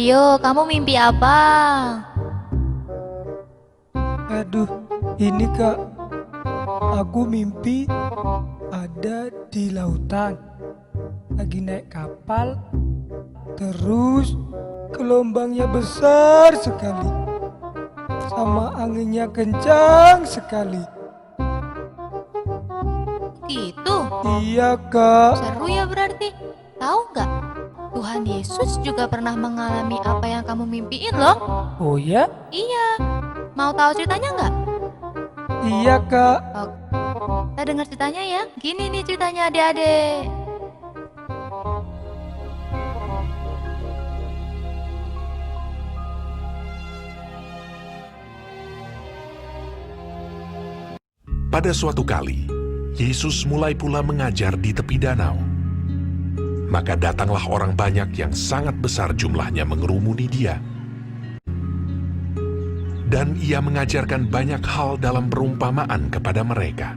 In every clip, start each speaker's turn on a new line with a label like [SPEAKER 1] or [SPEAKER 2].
[SPEAKER 1] Tio, kamu mimpi apa?
[SPEAKER 2] Aduh, ini Kak, aku mimpi ada di lautan, lagi naik kapal, terus gelombangnya besar sekali, sama anginnya kencang sekali.
[SPEAKER 1] Gitu.
[SPEAKER 2] Iya Kak,
[SPEAKER 1] Seru ya berarti. Tahu nggak? Tuhan Yesus juga pernah mengalami apa yang kamu mimpiin loh.
[SPEAKER 2] oh ya?
[SPEAKER 1] Iya. Mau tahu ceritanya nggak?
[SPEAKER 2] Iya Kak.
[SPEAKER 1] Oke, kita dengar ceritanya ya. Gini nih ceritanya adik-adik.
[SPEAKER 3] Pada suatu kali, Yesus mulai pula mengajar di tepi danau. Maka datanglah orang banyak yang sangat besar jumlahnya mengerumuni dia. Dan ia mengajarkan banyak hal dalam perumpamaan kepada mereka.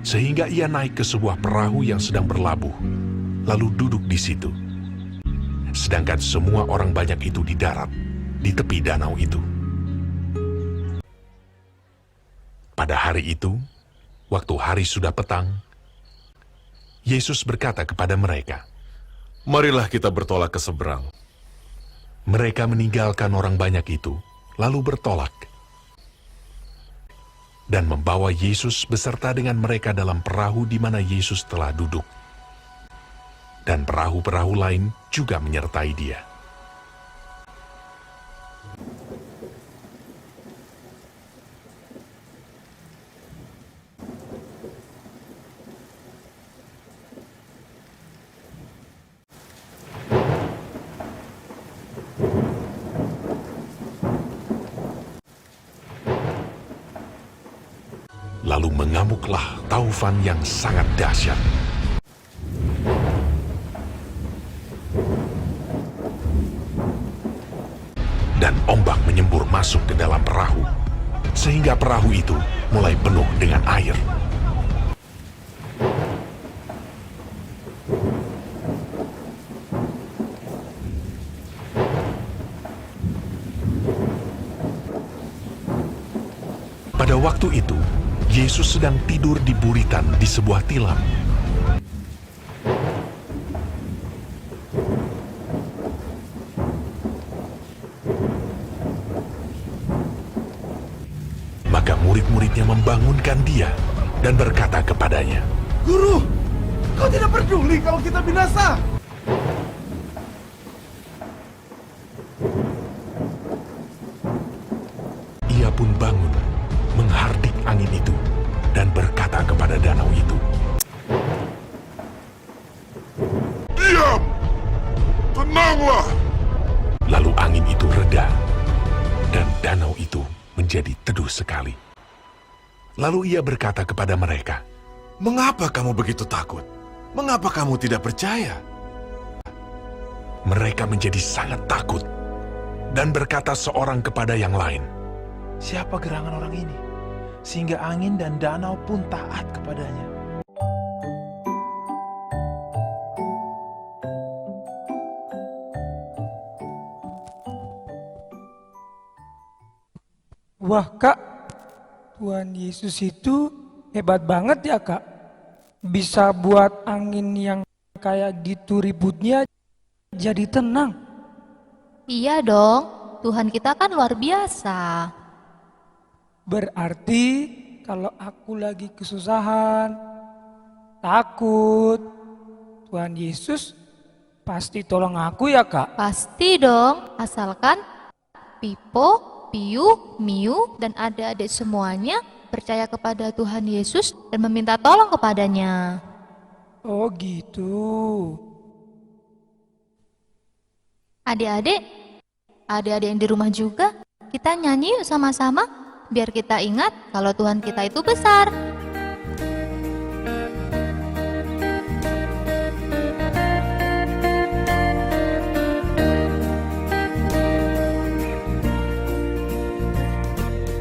[SPEAKER 3] Sehingga ia naik ke sebuah perahu yang sedang berlabuh, lalu duduk di situ. Sedangkan semua orang banyak itu di darat, di tepi danau itu. Pada hari itu, waktu hari sudah petang, Yesus berkata kepada mereka,
[SPEAKER 4] "Marilah kita bertolak ke seberang."
[SPEAKER 3] Mereka meninggalkan orang banyak itu, lalu bertolak. Dan membawa Yesus beserta dengan mereka dalam perahu di mana Yesus telah duduk. Dan perahu-perahu lain juga menyertai dia. Lalu mengamuklah taufan yang sangat dahsyat. Dan ombak menyembur masuk ke dalam perahu, sehingga perahu itu mulai penuh dengan air. Pada waktu itu, Yesus sedang tidur di buritan di sebuah tilam. Maka murid-muridnya membangunkan dia dan berkata kepadanya,
[SPEAKER 4] "Guru, kau tidak peduli kalau kita binasa?"
[SPEAKER 3] Ia pun bangun, menghardik angin itu, dan berkata kepada danau itu,
[SPEAKER 4] "Diam! Tenanglah!"
[SPEAKER 3] Lalu angin itu reda, dan danau itu menjadi teduh sekali. Lalu ia berkata kepada mereka,
[SPEAKER 4] "Mengapa kamu begitu takut? Mengapa kamu tidak percaya?"
[SPEAKER 3] Mereka menjadi sangat takut, dan berkata seorang kepada yang lain,
[SPEAKER 5] Siapa gerangan orang ini, sehingga angin dan danau pun taat kepadanya?
[SPEAKER 2] Wah Kak, Tuhan Yesus itu hebat banget ya Kak. Bisa buat angin yang kayak gitu ributnya jadi tenang.
[SPEAKER 1] Iya dong, Tuhan kita kan luar biasa.
[SPEAKER 2] Berarti kalau aku lagi kesusahan, takut, Tuhan Yesus pasti tolong aku ya Kak.
[SPEAKER 1] Pasti dong, asalkan Pipo, Piu, Miu, dan adik-adik semuanya percaya kepada Tuhan Yesus dan meminta tolong kepadanya.
[SPEAKER 2] Oh gitu.
[SPEAKER 1] Adik-adik yang di rumah juga, kita nyanyi yuk sama-sama, biar kita ingat kalau Tuhan kita itu besar.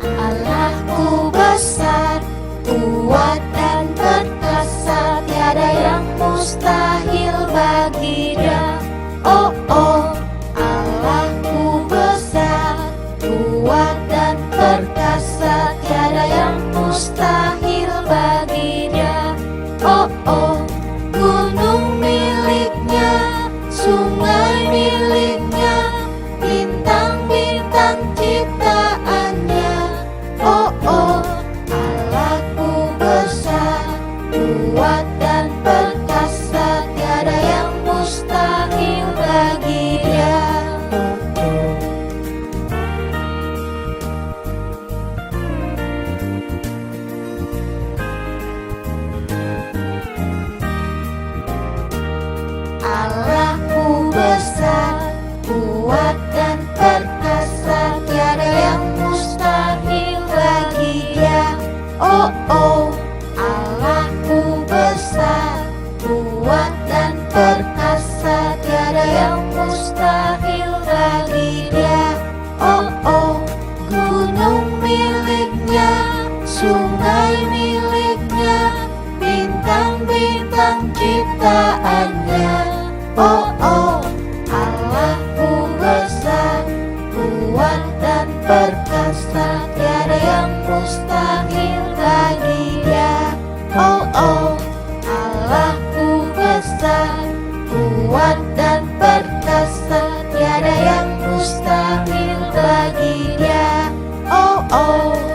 [SPEAKER 6] Allahku besar, kuat dan perkasa, tiada yang mustahil bagi Dia. Oh oh. ciptaannya. Oh oh, Allahku besar, kuat dan perkasa, tiada yang mustahil bagi Dia. Oh oh, Allahku besar, kuat dan perkasa, tiada yang mustahil bagi Dia. Oh oh.